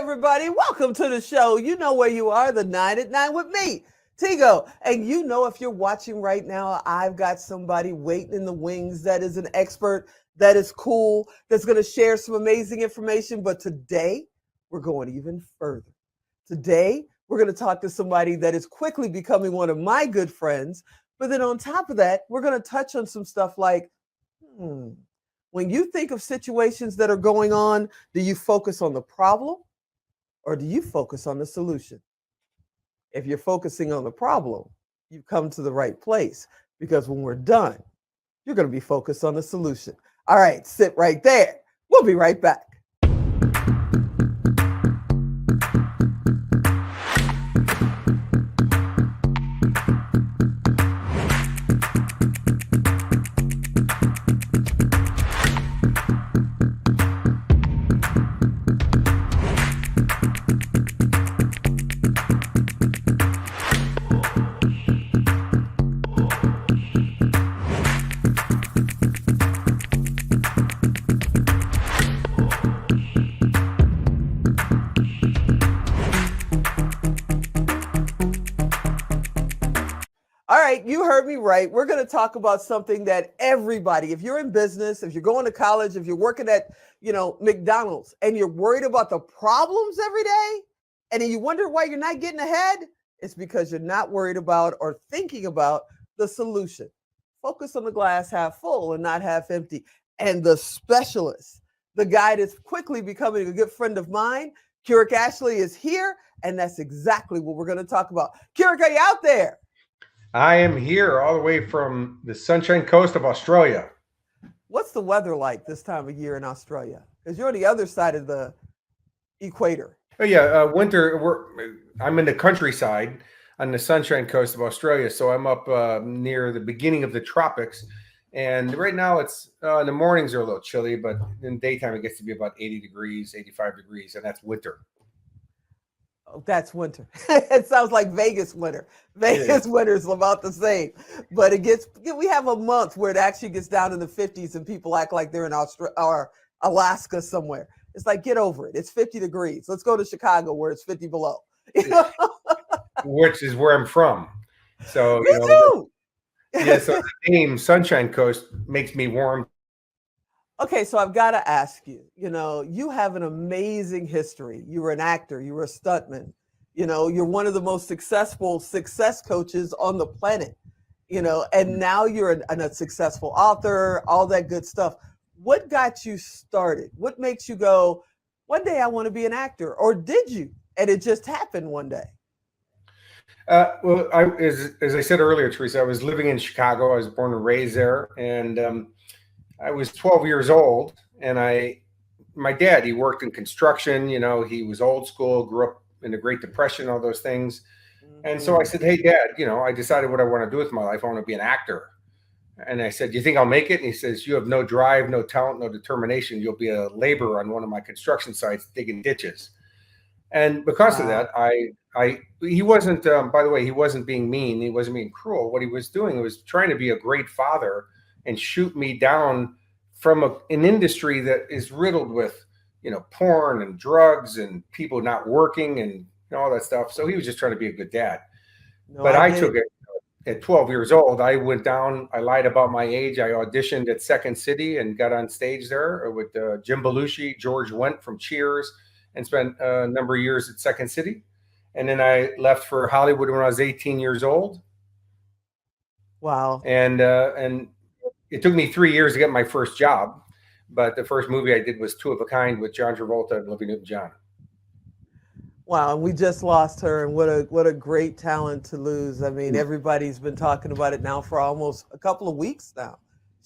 everybody. Welcome to the show. You know where you are, the 9 at 9 with me, Tigo. And you know, if you're watching right now, I've got somebody waiting in the wings that is an expert, that is cool, that's going to share some amazing information. But today, we're going even further. Today, we're going to talk to somebody that is quickly becoming one of my good friends. But then on top of that, we're going to touch on some stuff like, when you think of situations that are going on, do you focus on the problem or do you focus on the solution? If you're focusing on the problem, you've come to the right place, because when we're done, you're going to be focused on the solution. All right, sit right there. We'll be right back. All right, you heard me right. We're going to talk about something that everybody, if you're in business, if you're going to college, if you're working at, McDonald's, and you're worried about the problems every day, and then you wonder why you're not getting ahead, it's because you're not worried about or thinking about the solution. Focus on the glass half full and not half empty. And the specialist, the guy that's quickly becoming a good friend of mine, Kurek Ashley, is here, and that's exactly what we're going to talk about. Kurek, are you out there? I am here all the way from the Sunshine Coast of Australia. What's the weather like this time of year in Australia? Because you're on the other side of the equator. Oh yeah, winter. I'm in the countryside on the Sunshine Coast of Australia, so I'm up near the beginning of the tropics. And right now, it's in the mornings are a little chilly, but in daytime it gets to be about 80 degrees, 85 degrees, and that's winter. Oh, that's winter. It sounds like Vegas winter. Vegas winter is about the same, but we have a month where it actually gets down in the 50s and people act like they're in Australia or Alaska somewhere. It's like, get over it. It's 50 degrees. Let's go to Chicago where it's 50 below. Which is where I'm from. So, me too. Yeah, so the name Sunshine Coast makes me warm. Okay, so I've got to ask you, you have an amazing history. You were an actor, you were a stuntman, you're one of the most successful success coaches on the planet, and now you're a successful author, all that good stuff. What got you started? What makes you go, one day I want to be an actor? Or did you? And it just happened one day? Well, as I said earlier, Teresa, I was living in Chicago. I was born and raised there, and I was 12 years old, and my dad, he worked in construction. He was old school, grew up in the Great Depression, all those things. And so I said, hey, Dad, I decided what I want to do with my life. I want to be an actor. And I said, do you think I'll make it? And he says, you have no drive, no talent, no determination. You'll be a laborer on one of my construction sites digging ditches. And because of that, he wasn't, by the way, he wasn't being mean. He wasn't being cruel. What he was doing was trying to be a great father and shoot me down from an industry that is riddled with, porn and drugs and people not working and all that stuff. So he was just trying to be a good dad. But I took it at 12 years old. I went down, I lied about my age. I auditioned at Second City and got on stage there with Jim Belushi, George Wendt from Cheers, and spent a number of years at Second City. And then I left for Hollywood when I was 18 years old. Wow. And it took me 3 years to get my first job, but the first movie I did was Two of a Kind with John Travolta and Olivia Newton-John. Wow, and we just lost her, and what a great talent to lose. I mean, everybody's been talking about it now for almost a couple of weeks now.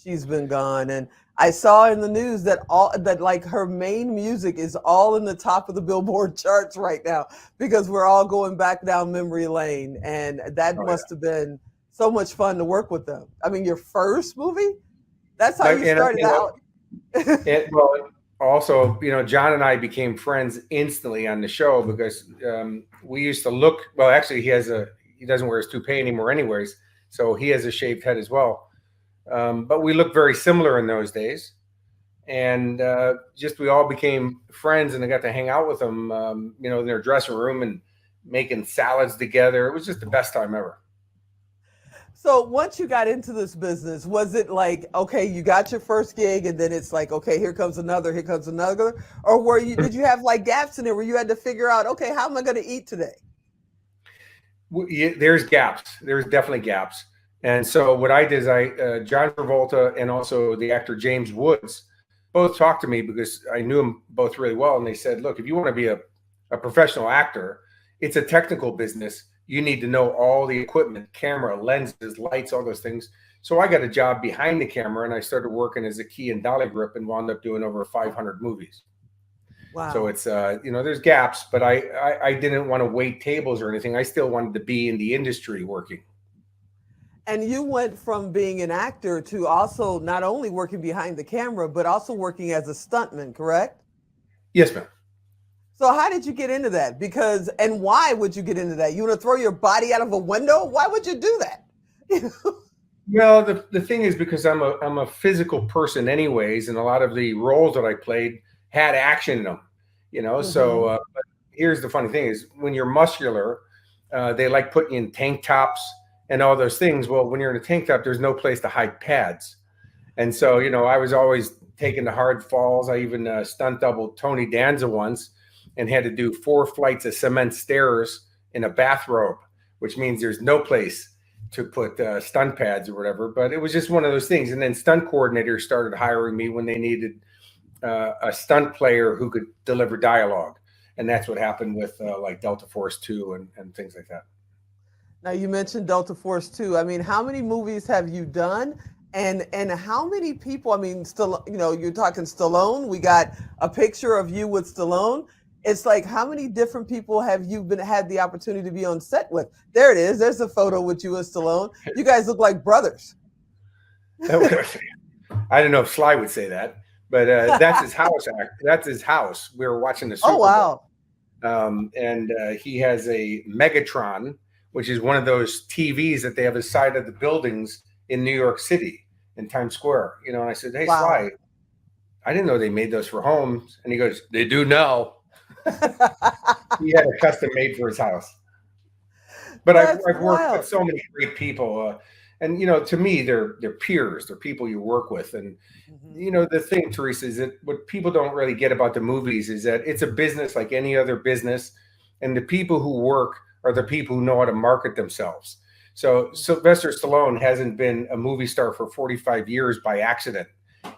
She's been gone, and I saw in the news that like her main music is all in the top of the Billboard charts right now, because we're all going back down memory lane, and that must have been so much fun to work with them. I mean, your first movie? That's how you started out. Well, also, John and I became friends instantly on the show because we used to look. Well, actually, he doesn't wear his toupee anymore, anyways. So he has a shaved head as well. But we looked very similar in those days, and just we all became friends, and I got to hang out with them, in their dressing room and making salads together. It was just the best time ever. So once you got into this business, was it like, okay, you got your first gig and then it's like, okay, here comes another, or did you have like gaps in there where you had to figure out, okay, how am I going to eat today? There's gaps. There's definitely gaps. And so what I did is John Travolta and also the actor James Woods both talked to me because I knew them both really well. And they said, look, if you want to be a professional actor, it's a technical business. You need to know all the equipment, camera, lenses, lights, all those things. So I got a job behind the camera, and I started working as a key and dolly grip and wound up doing over 500 movies. Wow. So it's, there's gaps, but I didn't want to wait tables or anything. I still wanted to be in the industry working. And you went from being an actor to also not only working behind the camera, but also working as a stuntman, correct? Yes, ma'am. So how did you get into that? And why would you get into that? You want to throw your body out of a window? Why would you do that? Well, the thing is, because I'm a physical person anyways, and a lot of the roles that I played had action in them, So but here's the funny thing is, when you're muscular, they like putting you in tank tops and all those things. Well, when you're in a tank top, there's no place to hide pads. And so, I was always taking the hard falls. I even stunt doubled Tony Danza once and had to do 4 flights of cement stairs in a bathrobe, which means there's no place to put stunt pads or whatever. But it was just one of those things. And then stunt coordinators started hiring me when they needed a stunt player who could deliver dialogue. And that's what happened with like Delta Force 2 and things like that. Now, you mentioned Delta Force 2. I mean, how many movies have you done? And how many people, I mean, still, you're talking Stallone. We got a picture of you with Stallone. It's like, how many different people have you had the opportunity to be on set with? There it is. There's a photo with you and Stallone. You guys look like brothers. I don't know if Sly would say that, but that's his house. That's his house. We were watching the Super Bowl. Oh, wow. And he has a Megatron, which is one of those TVs that they have inside of the buildings in New York City in Times Square. And I said, hey, wow. Sly, I didn't know they made those for homes. And he goes, they do now. He had a custom made for his house. But I've worked with so many great people. And, to me, they're peers. They're people you work with. And, the thing, Teresa, is that what people don't really get about the movies is that it's a business like any other business. And the people who work are the people who know how to market themselves. So Sylvester Stallone hasn't been a movie star for 45 years by accident.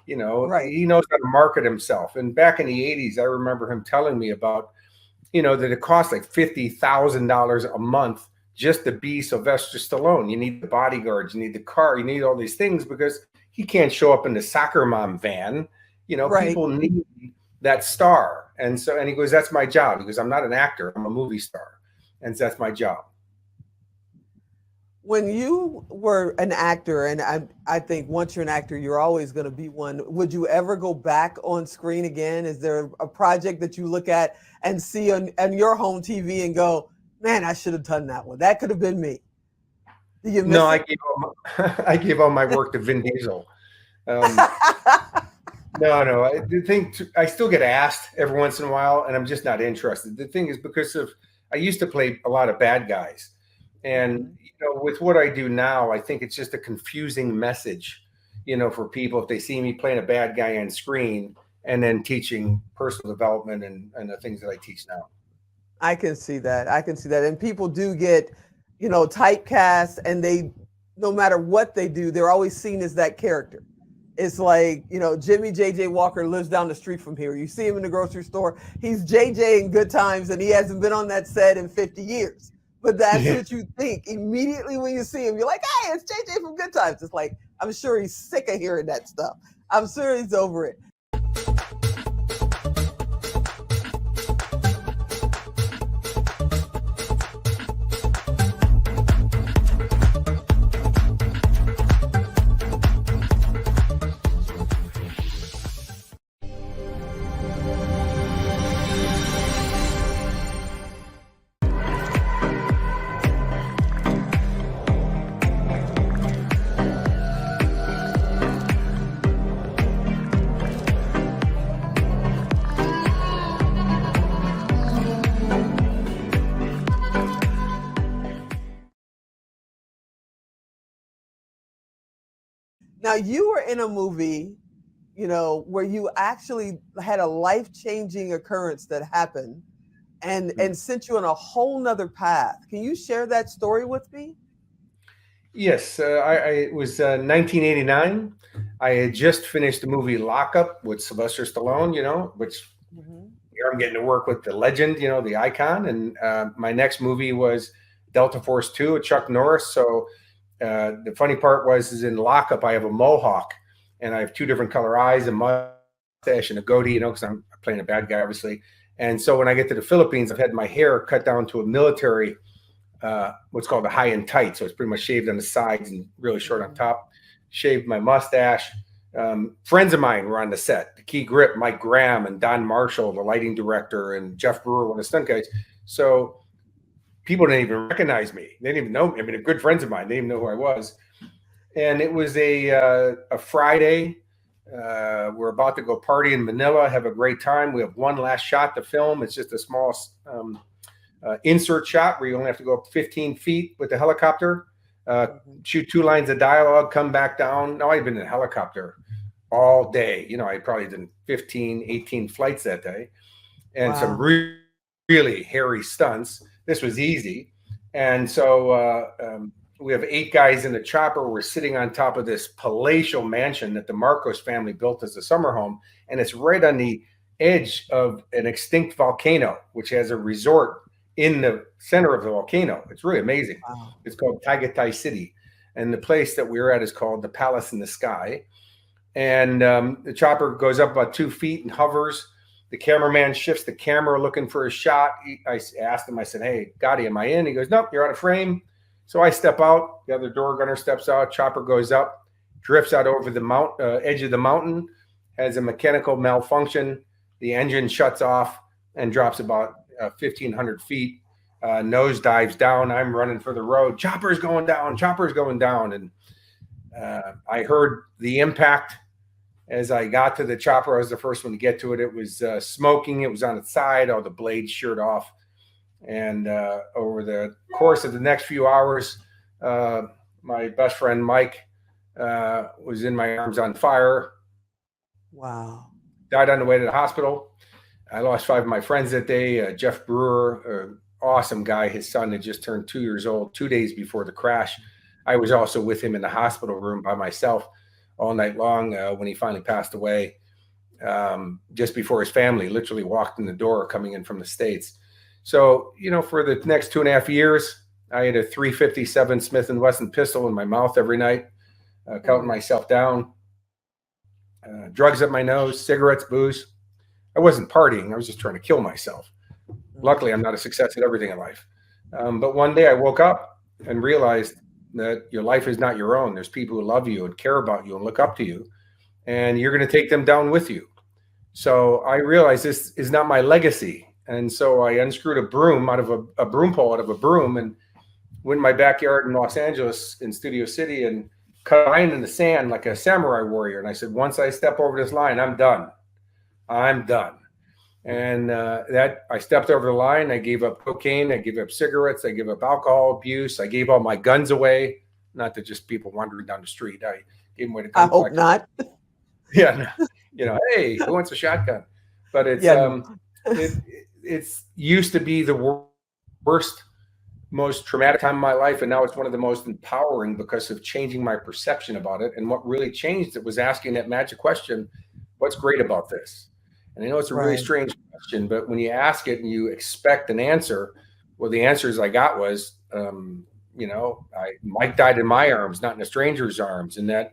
Right. He knows how to market himself. And back in the 80s, I remember him telling me about, that it costs like $50,000 a month just to be Sylvester Stallone. You need the bodyguards, you need the car, you need all these things because he can't show up in the soccer mom van. Right. People need that star. And he goes, that's my job. He goes, I'm not an actor, I'm a movie star. And so that's my job. When you were an actor, and I think once you're an actor, you're always going to be one. Would you ever go back on screen again? Is there a project that you look at and see on your home TV and go, man, I should have done that one. That could have been me. Do you miss it? I gave all my work to Vin Diesel. No. I still get asked every once in a while, and I'm just not interested. The thing is, because I used to play a lot of bad guys. And, with what I do now, I think it's just a confusing message, for people if they see me playing a bad guy on screen and then teaching personal development and the things that I teach now. I can see that. And people do get, typecast, and no matter what they do, they're always seen as that character. It's like, Jimmy J.J. Walker lives down the street from here. You see him in the grocery store. He's J.J. in Good Times, and he hasn't been on that set in 50 years. But that's what you think immediately when you see him. You're like, hey, it's JJ from Good Times. It's like, I'm sure he's sick of hearing that stuff. I'm sure he's over it. Now you were in a movie, where you actually had a life-changing occurrence that happened and sent you on a whole nother path. Can you share that story with me? Yes, it was 1989. I had just finished the movie Lockup with Sylvester Stallone, which Hmm. here I'm getting to work with the legend, the icon. And my next movie was Delta Force 2 with Chuck Norris. So the funny part is in Lockup, I have a mohawk and I have two different color eyes, a mustache and a goatee, because I'm playing a bad guy, obviously. And so when I get to the Philippines, I've had my hair cut down to a military, what's called a high and tight. So it's pretty much shaved on the sides and really short on top. Shaved my mustache. Friends of mine were on the set. The Key Grip, Mike Graham, and Don Marshall, the lighting director, and Jeff Brewer, one of the stunt guys. So people didn't even recognize me. They didn't even know me. I mean, they're good friends of mine. They didn't even know who I was. And it was a Friday. We're about to go party in Manila, have a great time. We have one last shot to film. It's just a small insert shot where you only have to go up 15 feet with the helicopter, shoot 2 lines of dialogue, come back down. Now, I've been in a helicopter all day. I probably did 15, 18 flights that day and some really hairy stunts. This was easy. And so we have 8 guys in the chopper. We're sitting on top of this palatial mansion that the Marcos family built as a summer home. And it's right on the edge of an extinct volcano, which has a resort in the center of the volcano. It's really amazing. Wow. It's called Tagaytay City. And the place that we were at is called the Palace in the Sky. And the chopper goes up about 2 feet and hovers. The cameraman shifts the camera looking for a shot. I asked him, I said, "Hey, Gotti, am I in?" He goes, "Nope, you're out of frame." So I step out. The other door gunner steps out. Chopper goes up, drifts out over the edge of the mountain, has a mechanical malfunction. The engine shuts off and drops about 1,500 feet. Nose dives down. I'm running for the road. Chopper's going down. Chopper's going down. And I heard the impact. As I got to the chopper, I was the first one to get to it. It was smoking. It was on its side. All the blades sheared off. And over the course of the next few hours, my best friend Mike was in my arms on fire. Wow. Died on the way to the hospital. I lost 5 of my friends that day. Jeff Brewer, awesome guy. His son had just turned 2 years old, 2 days before the crash. I was also with him in the hospital room by myself all night long when he finally passed away, just before his family literally walked in the door coming in from the States. So, for the next 2.5 years, I had a .357 Smith & Wesson pistol in my mouth every night, counting myself down, drugs up my nose, cigarettes, booze. I wasn't partying. I was just trying to kill myself. Luckily, I'm not a success at everything in life. But one day I woke up and realized that your life is not your own. There's people who love you and care about you and look up to you, and you're going to take them down with you. So I realized this is not my legacy. And so I unscrewed a broom out of a broom pole out of a broom and went in my backyard in Los Angeles in Studio City and cut a line in the sand like a samurai warrior. And I said, once I step over this line, I'm done. I'm done. And that I stepped over the line. I gave up cocaine. I gave up cigarettes. I gave up alcohol abuse. I gave all my guns away. Not to just people wandering down the street. I gave them away to gun I hope collectors. not. Yeah. Hey, who wants a shotgun? But it's it's used to be the worst, most traumatic time of my life, and now it's one of the most empowering because of changing my perception about it. And what really changed it was asking that magic question: what's great about this? And I know it's a really strange question, but when you ask it and you expect an answer, well, the answers I got was, Mike died in my arms, not in a stranger's arms, and that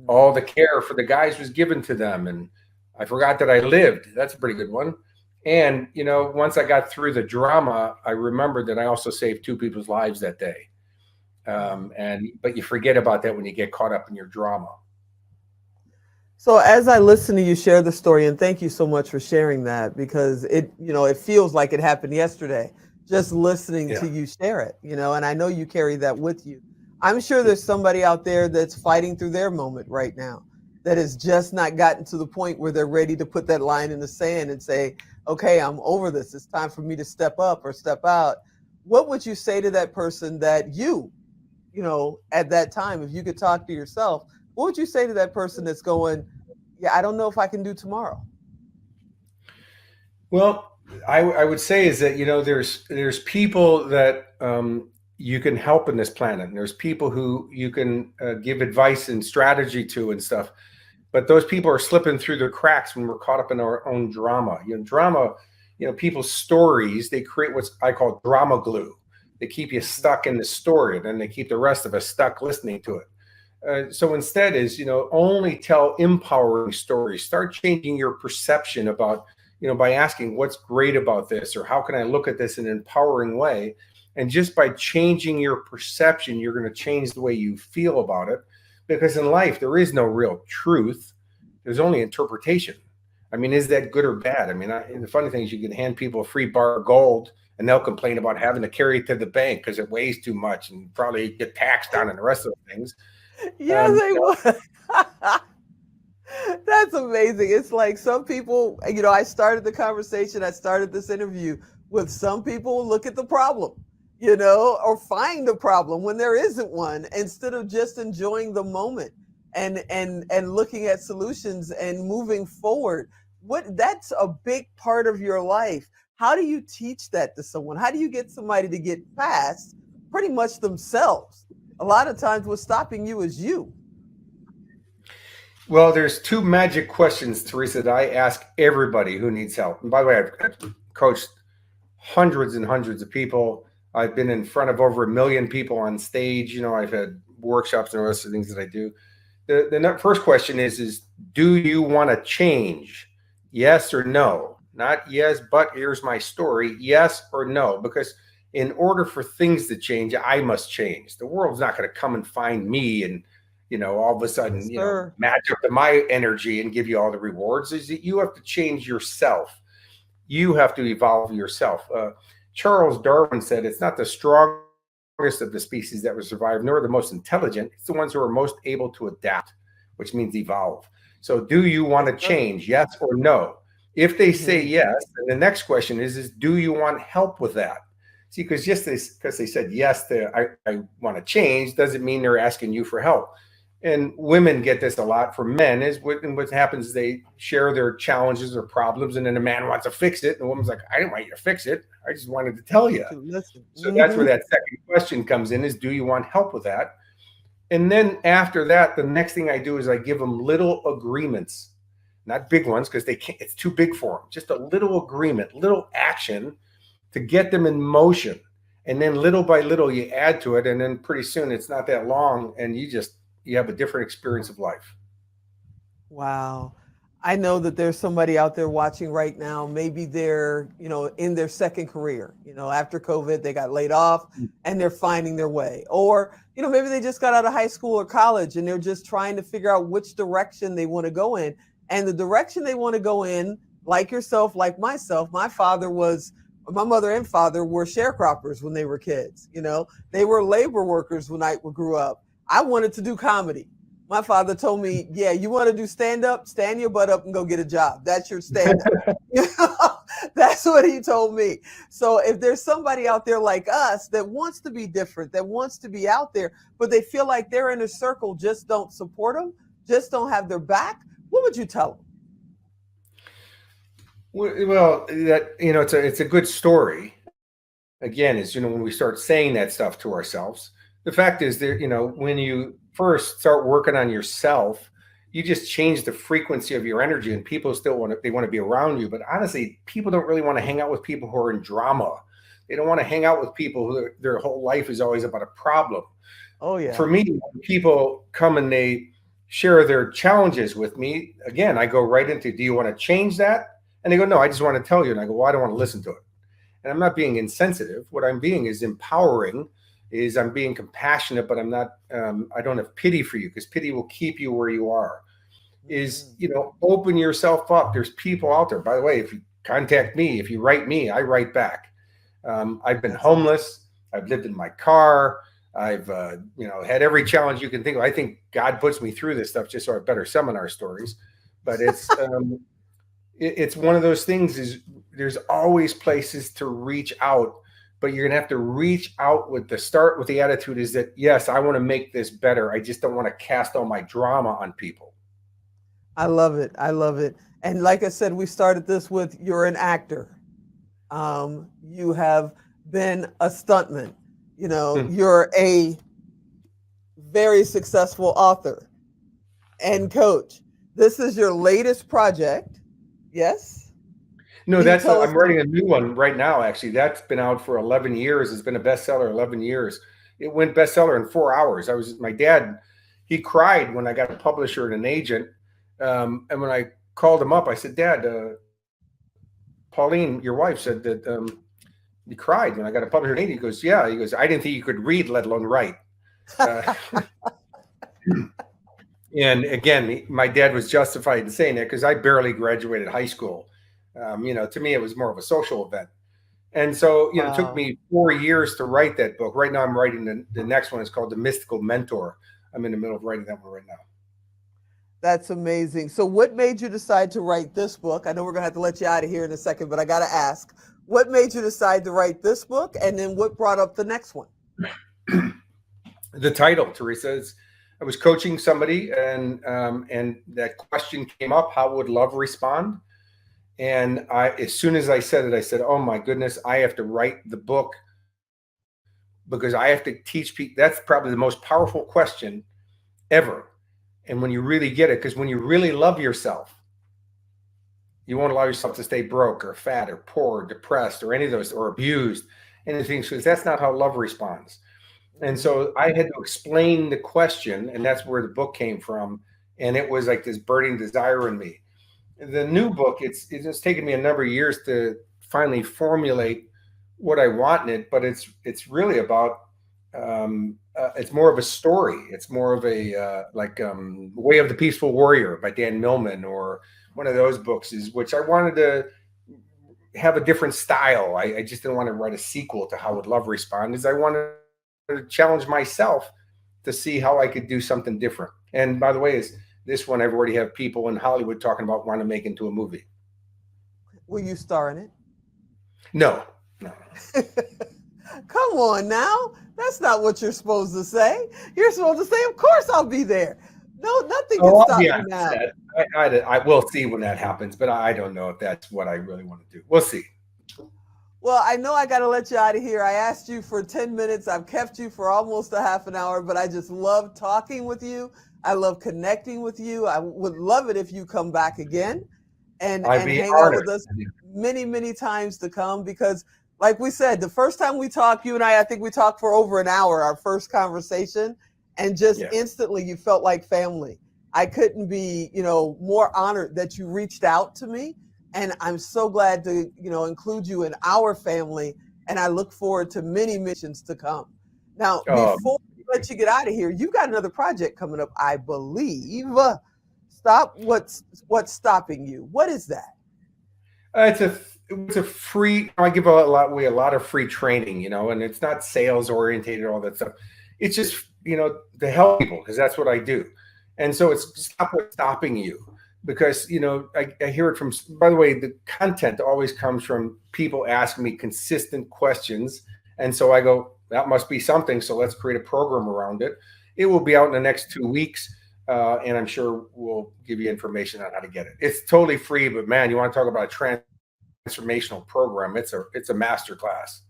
all the care for the guys was given to them. And I forgot that I lived. That's a pretty good one. And, once I got through the drama, I remembered that I also saved 2 people's lives that day. But you forget about that when you get caught up in your drama. So as I listen to you share the story, and thank you so much for sharing that, because it feels like it happened yesterday, just listening to you share it, and I know you carry that with you. I'm sure there's somebody out there that's fighting through their moment right now that has just not gotten to the point where they're ready to put that line in the sand and say, okay, I'm over this. It's time for me to step up or step out. What would you say to that person that at that time, if you could talk to yourself, What would you say to that person that's going, yeah, I don't know if I can do tomorrow? Well, I would say is that there's people that you can help in this planet, and there's people who you can give advice and strategy to and stuff. But those people are slipping through the cracks when we're caught up in our own drama. Drama, people's stories, they create what's I call drama glue. They keep you Mhm. stuck in the story, and then they keep the rest of us stuck listening to it. So instead is, only tell empowering stories. Start changing your perception about, by asking what's great about this, or how can I look at this in an empowering way. And just by changing your perception, you're going to change the way you feel about it. Because in life, there is no real truth. There's only interpretation. I mean, is that good or bad? I mean, the funny thing is you can hand people a free bar of gold and they'll complain about having to carry it to the bank because it weighs too much and probably get taxed on and the rest of the things. Yes, they You know, would. That's amazing. It's like some people, I started the conversation, I started this interview with some people look at the problem, or find the problem when there isn't one instead of just enjoying the moment and looking at solutions and moving forward. That's a big part of your life. How do you teach that to someone? How do you get somebody to get past pretty much themselves? A lot of times what's stopping you is you. well, there's two magic questions, Teresa, that I ask everybody who needs help. And by the way, I've coached hundreds and hundreds of people. I've been in front of over 1 million people on stage. I've had workshops and the rest of the things that I do. The first question is do you want to change? Yes or no? Not yes, but here's my story. Yes or no? Because in order for things to change, I must change. The world's not going to come and find me and all of a sudden Yes, sir. match up to my energy and give you all the rewards. Is that you have to change yourself. You have to evolve yourself. Charles Darwin said it's not the strongest of the species that will survive, nor the most intelligent. It's the ones who are most able to adapt, which means evolve. So, do you want Yes, to sir. change? Yes or no? If they say Mhm. yes, then the next question is do you want help with that? See, because just because they said yes to I want to change doesn't mean they're asking you for help. And women get this a lot from men is what happens is they share their challenges or problems, and then the man wants to fix it and the woman's like, I didn't want you to fix it, I just wanted to tell you. To listen. So that's where Mhm. that second question comes in is do you want help with that? And then after that, the next thing I do is I give them little agreements, not big ones because they can't, it's too big for them, just a little agreement, little action to get them in motion. And then little by little you add to it, and then pretty soon it's not that long and you have a different experience of life. Wow. I know that there's somebody out there watching right now. Maybe they're, in their second career. After COVID, they got laid off and they're finding their way. Or, maybe they just got out of high school or college and they're just trying to figure out which direction they want to go in. And the direction they want to go in, like yourself, like myself, my mother and father were sharecroppers when they were kids. They were labor workers when I grew up. I wanted to do comedy. My father told me, "Yeah, you want to do stand up? Stand your butt up and go get a job. That's your stand up." That's what he told me. So if there's somebody out there like us that wants to be different, that wants to be out there, but they feel like their inner circle just don't support them, just don't have their back, what would you tell them? Well, that it's a good story. Again, is when we start saying that stuff to ourselves. The fact is that when you first start working on yourself, you just change the frequency of your energy, and people still want to be around you. But honestly, people don't really want to hang out with people who are in drama. They don't want to hang out with people who their whole life is always about a problem. Oh For yeah. me, when people come and they share their challenges with me, again, I go right into, do you want to change that? And they go, no, I just want to tell you. And I go, well, I don't want to listen to it. And I'm not being insensitive. What I'm being is empowering, is I'm being compassionate, but I'm not, I don't have pity for you because pity will keep you where you are. Is, Mhm. open yourself up. There's people out there. By the way, if you contact me, if you write me, I write back. I've been That's awesome. homeless. I've lived in my car. I've had every challenge you can think of. I think God puts me through this stuff just so I have better seminar stories. But it's one of those things. Is there's always places to reach out but you're going to have to reach out with the attitude is that, yes, I want to make this better. I just don't want to cast all my drama on people. I love it. I love it. And like I said, we started this with you're an actor. You have been a stuntman. You're a very successful author and coach. This is your latest project. Yes? No, Can you that's tell us? I'm writing a new one right now. Actually, that's been out for 11 years. It's been a bestseller 11 years. It went bestseller in 4 hours. My dad, he cried when I got a publisher and an agent. And when I called him up, I said, Dad, Pauline, your wife, said that you cried when I got a publisher and agent. He goes, yeah. He goes, I didn't think you could read, let alone write. And again, my dad was justified in saying that because I barely graduated high school. To me, it was more of a social event. And so, it took me 4 years to write that book. Right now, I'm writing the next one. It's called The Mystical Mentor. I'm in the middle of writing that one right now. That's amazing. So what made you decide to write this book? I know we're going to have to let you out of here in a second, but I got to ask, what made you decide to write this book? And then what brought up the next one? The title, Teresa, is I was coaching somebody and that question came up, how would love respond? And as soon as I said it, I said, oh my goodness, I have to write the book because I have to teach people. That's probably the most powerful question ever. And when you really get it, because when you really love yourself, you won't allow yourself to stay broke or fat or poor or depressed or any of those, or abused, anything, because that's not how love responds. And so I had to explain the question, and that's where the book came from. And it was like this burning desire in me. The new book, it's taken me a number of years to finally formulate what I want in it, but it's really about it's more of a story. It's more of a Way of the Peaceful Warrior by Dan Millman, or one of those books, which I wanted to have a different style. I just didn't want to write a sequel to How Would Love Respond, I wanted to challenge myself to see how I could do something different. And by the way, this one, I've already have people in Hollywood talking about wanting to make into a movie. Will you star in it? No. Come on now. That's not what you're supposed to say. You're supposed to say, of course I'll be there. No, nothing can stop me now. I will see when that happens, but I don't know if that's what I really want to do. We'll see. Well, I know I got to let you out of here. I asked you for 10 minutes. I've kept you for almost a half an hour, but I just love talking with you. I love connecting with you. I would love it if you come back again and hang out with us many, many times to come, because like we said, the first time we talked, you and I think we talked for over an hour, our first conversation, and just instantly you felt like family. I couldn't be, more honored that you reached out to me. And I'm so glad to, include you in our family. And I look forward to many missions to come. Now, before we let you get out of here, you've got another project coming up, I believe. Stop. What's stopping you? What is that? It's a free. I give away a lot of free training, and it's not sales orientated, all that stuff. It's just to help people, because that's what I do. And so it's stop what's stopping you. Because, I hear it from, by the way, the content always comes from people asking me consistent questions. And so I go, that must be something. So let's create a program around it. It will be out in the next 2 weeks. And I'm sure we'll give you information on how to get it. It's totally free, but man, you want to talk about a transformational program. It's a masterclass.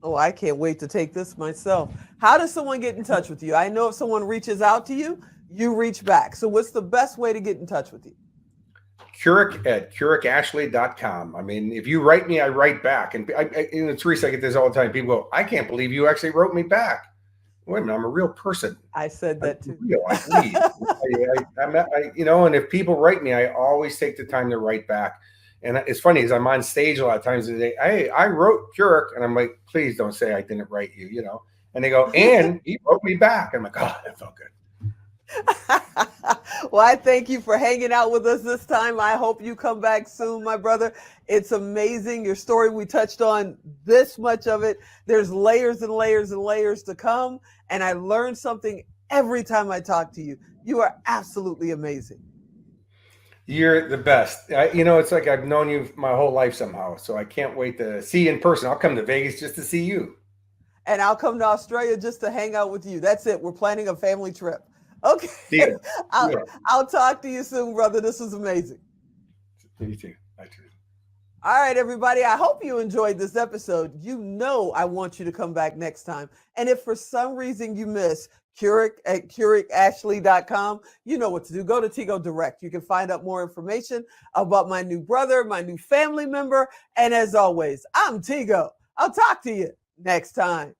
Oh, I can't wait to take this myself. How does someone get in touch with you? I know if someone reaches out to you, you reach back. So what's the best way to get in touch with you? Kurek at KurekAshley.com. I mean, if you write me, I write back. And Teresa, I get this all the time. People go, I can't believe you actually wrote me back. Wait a minute, I'm a real person. I said that too. And if people write me, I always take the time to write back. And it's funny, as I'm on stage a lot of times, they say, hey, I wrote Kurek. And I'm like, please don't say I didn't write you, And they go, and he wrote me back. I'm like, oh, that felt good. Well, I thank you for hanging out with us this time. I hope you come back soon, my brother. It's amazing. Your story, we touched on this much of it. There's layers and layers and layers to come. And I learned something every time I talk to you. You are absolutely amazing. You're the best. It's like I've known you my whole life somehow, so I can't wait to see you in person. I'll come to Vegas just to see you. And I'll come to Australia just to hang out with you. That's it. We're planning a family trip. Okay. Deal. I'll, Yeah. I'll talk to you soon, brother. This was amazing. You too. Bye, Teresa. All right, everybody. I hope you enjoyed this episode. I want you to come back next time. And if for some reason you miss Kurek at KurekAshley.com, you know what to do. Go to Tigo Direct. You can find out more information about my new brother, my new family member. And as always, I'm Tigo. I'll talk to you next time.